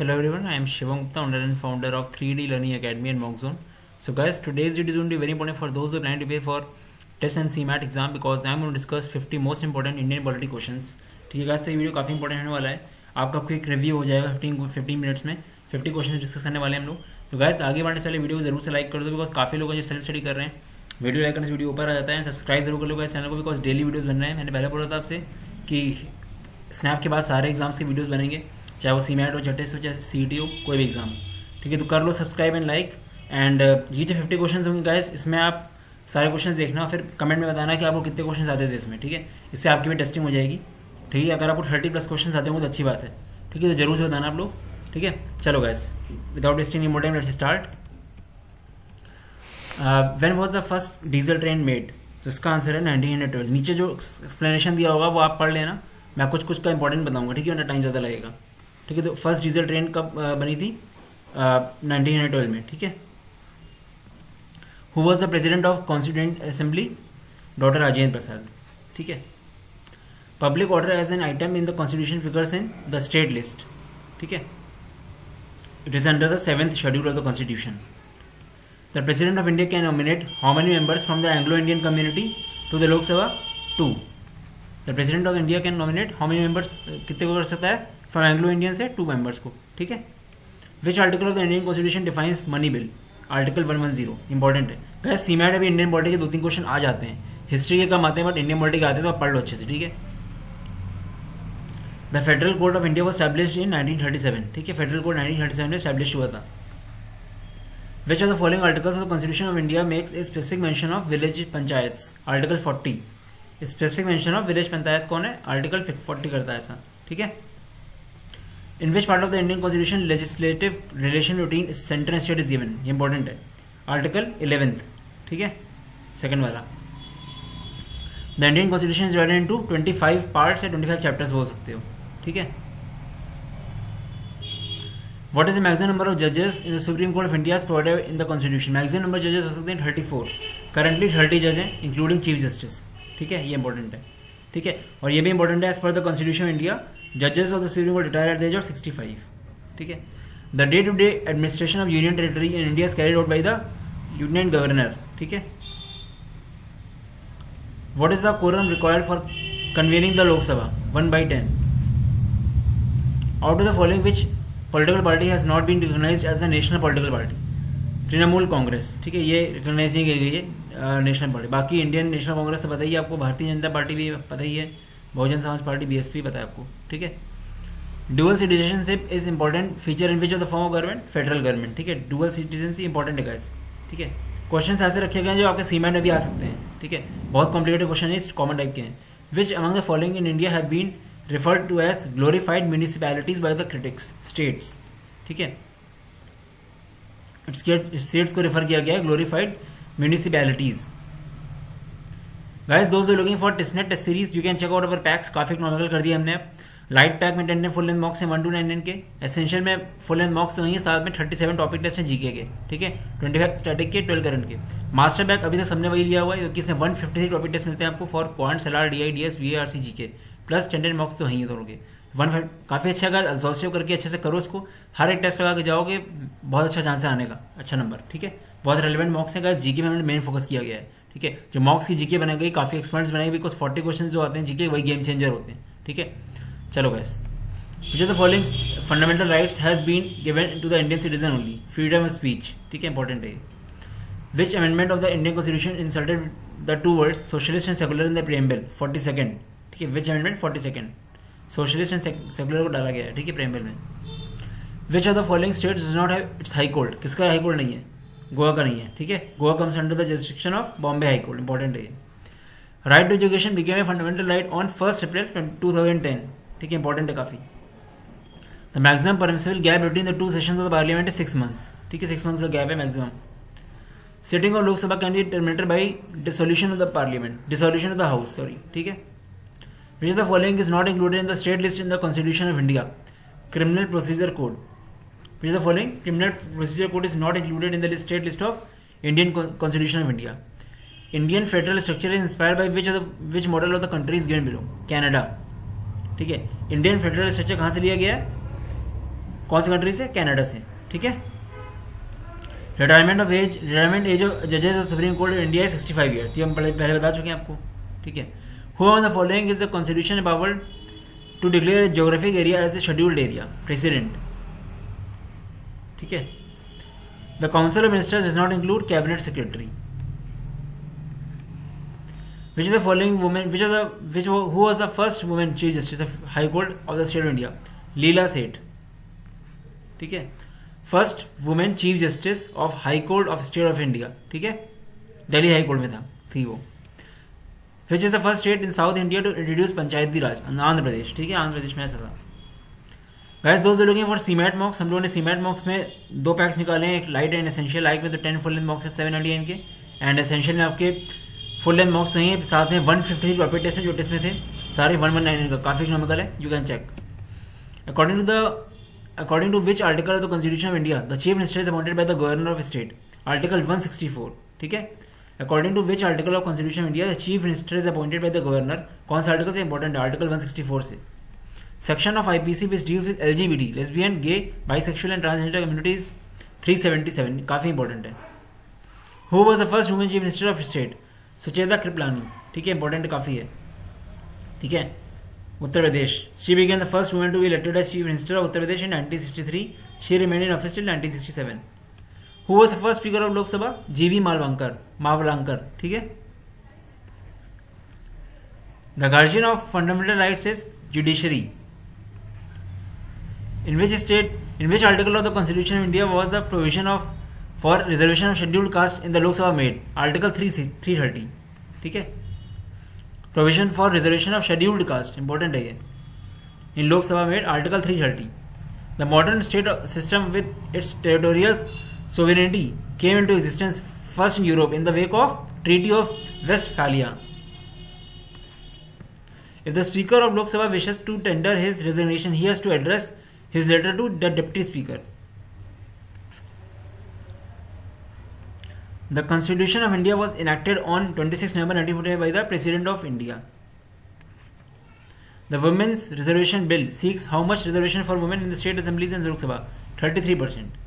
Hello everyone, I am Shivam Gupta, owner and founder of 3D Learning Academy and Mockzone. So guys, today's video is going to be very important for those who are planning to prepare for test and CMAT exam because I am going to discuss 50 most important Indian polity questions. ठीक है guys, तो ये video काफ़ी important होने वाला है. आपका quick review हो जाएगा 15 मिनट्स में. 50 क्वेश्चन डिस्कस करने वाले हैं हम लोग. तो गाइस आगे बढ़ने से पहले वीडियो को जरूर से लाइक कर दो बिकॉज काफ़ी लोग जो सेल्फ स्टडी कर रहे हैं वीडियो लाइक करने से वीडियो ऊपर आ जाता है. सब्सक्राइब जरूर कर लो इस चैनल को बिकॉज डेली वीडियोस बन रहे हैं. मैंने पहले बोला था आपसे कि स्नैप के बाद सारे एग्जाम्स की वीडियोस बनेंगे, चाहे वो सीमैट हो, टेस्ट हो, चाहे सीईटी हो, कोई भी एग्जाम. ठीक है, तो कर लो सब्सक्राइब एंड लाइक. एंड ये जो 50 क्वेश्चन होंगे गाइस, इसमें आप सारे क्वेश्चन देखना फिर कमेंट में बताना कि आपको कितने क्वेश्चन आते थे इसमें. ठीक है, इससे आपकी भी टेस्टिंग हो जाएगी. ठीक है, अगर आपको 30+ क्वेश्चन आते होंगे तो अच्छी बात है. ठीक है, तो जरूर से बताना आप लोग. ठीक है, चलो guys without wasting any more time let's start. When was the first diesel train made? तो इसका आंसर है 1912. नीचे जो एक्सप्लेनेशन दिया होगा वो आप पढ़ लेना, मैं कुछ का इंपॉर्टेंट बताऊंगा. ठीक है, वरना टाइम ज़्यादा लगेगा. ठीक है, तो फर्स्ट डीजल ट्रेन कब बनी थी? 1912 में. ठीक है. Who was the president of constituent assembly? Doctor Rajendra Prasad. ठीक है. Public order as an item in the constitution figures in the state list. ठीक है. It is under the 7th schedule of the constitution. The president of India can nominate how many members from the Anglo Indian community to the Lok Sabha? 2. The president of India can nominate how many members, कितने को कर सकता है from Anglo Indian से? 2 members को. ठीक है. Which article of the Indian constitution defines money bill? Article 110. Important है गाइस. सीमैट अभी इंडियन पॉलिटी के 2-3 क्वेश्चन आ जाते हैं, हिस्ट्री के कम आते हैं बट इंडियन पॉलिटी के आते हैं, तो आप पढ़ लो अच्छे से. ठीक है. The federal code of India was established इन 1937. ठीक है, फेडरल कोड 1937 में स्टैब्लिश हुआ था. Which of the following articles of the constitution of India makes a specific mention of village panchayats? Article 40. Specific mention of village panchayat कौन है? Article 40 करता है ऐसा. ठीक है. In which part of the Indian Constitution legislative relation between center and state is given? ये important है. Article 11th. ठीक है, सेकंड वाला. The Indian Constitution is divided into 25 parts या 25 chapters बोल सकते हो. ठीक है. What is the maximum number of judges in the Supreme Court of India as provided in the Constitution? Maximum number of judges हो सकते हैं 34. Currently 30 जज हैं including Chief Justice. ठीक है, ये important है. ठीक है, और ये भी important है as per the Constitution of India. Judges of the Supreme Court retire at the age of 65. ठीक है. The day-to-day administration of Union Territory in India is carried out by the Lieutenant Governor. ठीक है. What is the quorum required for convening the Lok Sabha? 1/10. Out of the following, which political party has not been recognized as the national political party? Trinamool Congress. ठीक है, ये recognise नहीं की गई है national party. बाकी इंडियन नेशनल कांग्रेस तो पता ही है आपको, भारतीय जनता पार्टी भी पता ही है, बहुजन समाज पार्टी बीएसपी पता है आपको. ठीक है. Dual citizenship is important feature in which of the form of government? Federal government. ठीक है, डुअल सिटीजनशिप इंपॉर्टेंट है गाइस. ठीक है. क्वेश्चन ऐसे रखे गए हैं जो आपके सीमैट में भी आ सकते हैं. ठीक है, बहुत कॉम्प्लिकेटेड क्वेश्चन है, कॉमन टाइप के हैं. Which among the following in India have been referred to as glorified municipalities by the critics? States. ठीक है, स्टेट्स को रेफर किया गया है ग्लोरीफाइड म्यूनिसिपैलिटीज. गाइस दोस्त looking for testnet test series you can check out our packs. काफी economical कर दिया हमने. लाइट पैक में 10 फुल लेंथ मॉक्स है 1 to 9 के. एसेंशियल में फुल लेंथ मॉक्स तो नहीं है, साथ में 37 टॉपिक टेस्ट हैं जीके के. ठीक है, 25 स्टैटिक के, 12 करंट के. मास्टर पैक अभी तक सबने वही लिया हुआ है क्योंकि इसमें 153 टॉपिक टेस्ट मिलते हैं आपको फॉर क्वांट, सलार, DI, DS, VRC, GK plus 10 मॉक्स तो नहीं है दोनों के. काफी अच्छा है, एग्जॉस्टिव करके अच्छे से करो इसको. हर एक टेस्ट लगा के जाओगे, बहुत अच्छा चांस है आने का, अच्छा नंबर. ठीक है, बहुत रेलिवेंट मॉक्स है गाइस. जीके में हमने मेन फोकस किया गया है. ठीक है, जो मॉक्स की जीके बनाई गई काफी एक्सपर्ट्स बनाई, बिकॉज 40 क्वेश्चन जो आते हैं जीके वही गेम चेंजर होते हैं. ठीक है, चलो guys. Which of the following fundamental rights has been given to the Indian citizen only? Freedom of speech. ठीक है, इंपॉर्टेंट है. Which amendment of the Indian Constitution inserted the two words socialist and secular in the preamble? 42nd. ठीक है, which amendment? 42nd. Socialist and secular को डाला गया है. ठीक है, preamble में. Which of the following states does not have its high court? किसका हाई कोर्ट नहीं है? गोवा का नहीं है. ठीक है, Goa comes under the jurisdiction of Bombay High Court. Important है. Right to education became a fundamental right on 1st April 2010. ठीक है, इंपॉर्टेंट है काफी. The maximum permissible gap between the two sessions of the parliament is 6 months. ठीक है, 6 months का gap है maximum. Sitting of Lok Sabha can be terminated by dissolution of the parliament, dissolution of the house. Sorry. ठीक है. Which of the following is not included in the state list in the Constitution of India? Criminal Procedure Code. Which of the following criminal procedure code is not included in the state list of Indian Constitution of India? Indian federal structure is inspired by which model of the country is given below? Canada. ठीक है, Indian federal structure कहाँ से लिया गया है? कौन सी country से? Canada से, ठीक है। रिटायरमेंट एज ऑफ जजेस of supreme court India 65 years, ये हम पहले बता चुके हैं आपको, ठीक है। Who on the following is the constitution about to declare geographic area as a scheduled area? President, ठीक है। The council of ministers does not include cabinet secretary. Which of the following women, who was the first woman Chief Justice of High Court of the State of India? Leela Seth, ठीक है। First women chief justice of high court of state of India, ठीक है, Delhi high court में थी वो। Which is the first state in south India to introduce Panchayati Raj? Andhra Pradesh, ठीक है, आंध्र प्रदेश में ऐसा था। गाइस दोस्त लुकिंग फॉर सीमैट मॉक्स, हम लोगों ने सीमैट मॉक्स में 2 पैक्स निकाले हैं, एक लाइट एंड एसेंशियल। लाइट में तो 10 फुल लेंथ मॉक्स है 799 के, एंड एसेंशियल में आपके फुल लेंथ मॉक्स नहीं है, साथ में 150 रॉपिड टेस्ट जो टेस्ट में थे सारे 119 का, काफी इकोनॉमिकल है, you can check. According to which article of the Constitution of India the Chief Minister is appointed by the Governor of State? Article 164, ठीक है। According to which article of Constitution of India the Chief Minister is appointed by the Governor? कौन सा article से important है? Article 164 से। Section of IPC which deals with LGBT, lesbian, gay, bisexual and transgender communities 377, काफी important है। Who was the first woman Chief Minister of State? Sucheta Kripalani, ठीक है, important काफी है, ठीक है। Uttar Pradesh, she began the first women to be elected as chief minister of Uttar Pradesh in 1963, she remained in office till 1967। Who was the first speaker of Lok Sabha? GV Mavalankar, ठीक है। The guardian of fundamental rights is judiciary. In which article of the constitution of India was the provision of for reservation of scheduled caste in the Lok Sabha made? Article 330, ठीक है। Provision for reservation of scheduled caste, important है ये, in Lok Sabha में article 330। The modern state system with its territorial sovereignty came into existence first in Europe in the wake of treaty of Westphalia. If the speaker of Lok Sabha wishes to tender his resignation he has to address his letter to the deputy speaker. The Constitution of India was enacted on 26 November 1945 by the President of India. The Women's Reservation Bill seeks how much reservation for women in the state assemblies and Lok Sabha? 33%.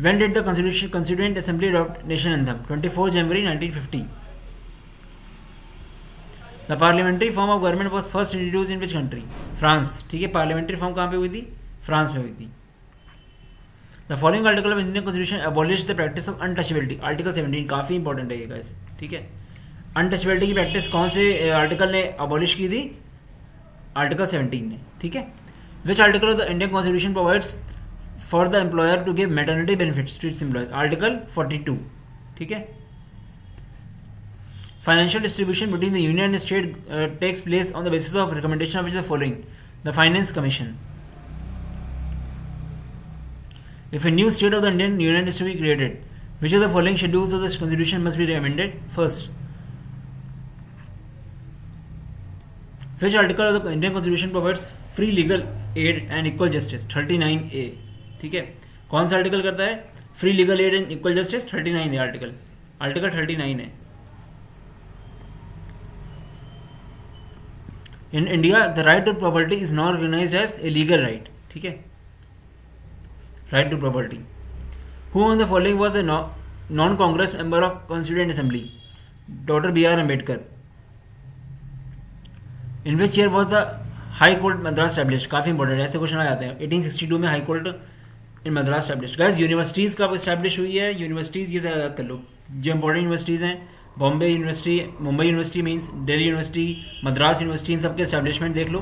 When did the Constituent Assembly adopt Nation Anthem? 24 January 1950. The parliamentary form of government was first introduced in which country? France, ठीक है, parliamentary form कहाँ पे हुई थी? France में हुई थी। The following article of Indian Constitution abolished the practice of untouchability. Article 17, काफी इंपॉर्टेंट है ये गाइस, ठीक है। अनटचबिलिटी की प्रैक्टिस कौन से आर्टिकल ने अबॉलिश की थी? आर्टिकल 17 ने, ठीक है। Which article of the Indian constitution provides for the employer to give maternity benefits to its employees? Article 42, ठीक है। Financial distribution between the union and state taxes place on the basis of recommendation of which the following? The finance commission. If a new state of the Indian Union is to be created, which of the following schedules of the Constitution must be amended? First, which article of the Indian Constitution provides free legal aid and equal justice? 39A, ठीक है। कौन सा article करता है free legal aid and equal justice? 39 है article 39 है। In India, the right to property is now recognized as a legal right, ठीक है, right to property. Who on the following was a non-Congress member of Constituent Assembly? Dr. B.R. Ambedkar. In which year was the High Court Madras established? काफी important है, ऐसे question आ जाते हैं। 1862 में high court इन Madras established। Guys universities कब establish हुई है? Universities ये याद कर लो, जो इंपॉर्टेंट यूनिवर्सिटीज हैं, Bombay university, Mumbai university means Delhi university, Madras university, इन सबके एस्टैब्लिशमेंट देख लो,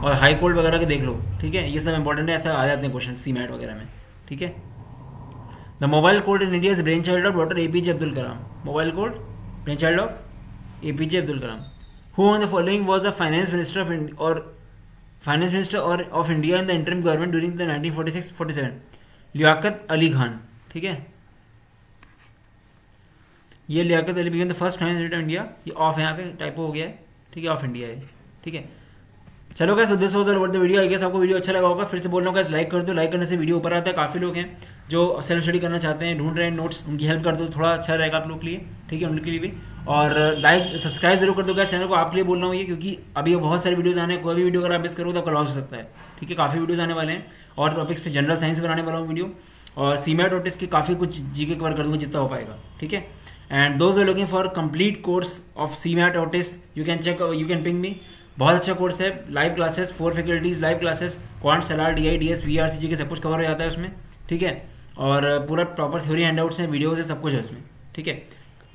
और हाई कोर्ट वगैरह के देख लो, ठीक है, ये सब इंपॉर्टेंट है, ऐसा आ जाते हैं क्वेश्चन सीमैट वगैरह में, ठीक है। The mobile code in India is brain child of doctor APJ Abdul Kalam. Mobile code brain child of APJ Abdul Kalam. Who on the following was the finance minister of India in the interim government during the 1946-47? Liaquat Ali Khan, ठीक है। ये Liaquat Ali became the first finance minister of India. ये of यहाँ पे typo हो गया है, ठीक है, ऑफ इंडिया है, ठीक है। चलो guys, this was all about the video. I guess आपको वीडियो अच्छा लगा होगा। फिर से बोल रहा हूँ गैस, लाइक कर दो। लाइक करने से वीडियो ऊपर आता है। काफी लोग हैं जो सेल्फ स्टडी करना चाहते हैं, ढूंढ रहे हैं नोट्स, उनकी हेल्प कर दो, थोड़ा अच्छा रहेगा आप लोग के लिए, ठीक है, उनके लिए भी। और लाइक सब्सक्राइब जरूर कर दो गैस चैनल को, आपके लिए बोल रहा हूँ ये, क्योंकि अभी बहुत सारे वीडियोज आने हैं। कोई भी वीडियो अगर आप मिस करो तो आपका लॉस हो सकता है, ठीक है। काफी वीडियोज आने वाले हैं और टॉपिक्स पे जनरल साइंस बनाने वाला हूँ वीडियो, और सीमैट और टेस्ट के काफी कुछ जीके कवर कर दूंगा जितना हो पाएगा, ठीक है। And those are looking for complete course of CMAT और test, you can check, you can ping me. बहुत अच्छा कोर्स है, live classes, 4 faculties, live classes, quant, सलार, DI, DS, VRC G K सब कुछ कवर हो जाता है उसमें, ठीक है। और पूरा प्रॉपर थ्योरी हैंडआउट्स हैं, वीडियोज है, सब कुछ है उसमें, ठीक है।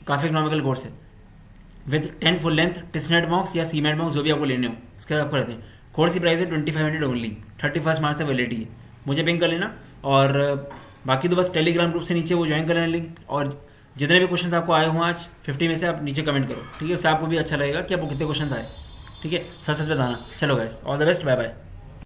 काफी इकोनॉमिकल कोर्स है विद 10 फुल लेंथ टेस्टनेट मॉक्स या सीमैट मॉक्स जो भी आपको लेने हो इसके आपको रहते हैं। कोर्स की प्राइस है 2500 ओनली, 31 मार्च तक वैलिडिटी है। मुझे पिंक कर लेना, और बाकी तो बस टेलीग्राम ग्रुप से नीचे वो ज्वाइन कर लेना लिंक, और जितने भी क्वेश्चन आपको आए हों आज 50 में से आप नीचे कमेंट करो, ठीक है। उससे आपको भी अच्छा लगेगा कि आपको कितने क्वेश्चन आए, ठीक है। सच सच बताना। चलो guys, all the best, bye bye.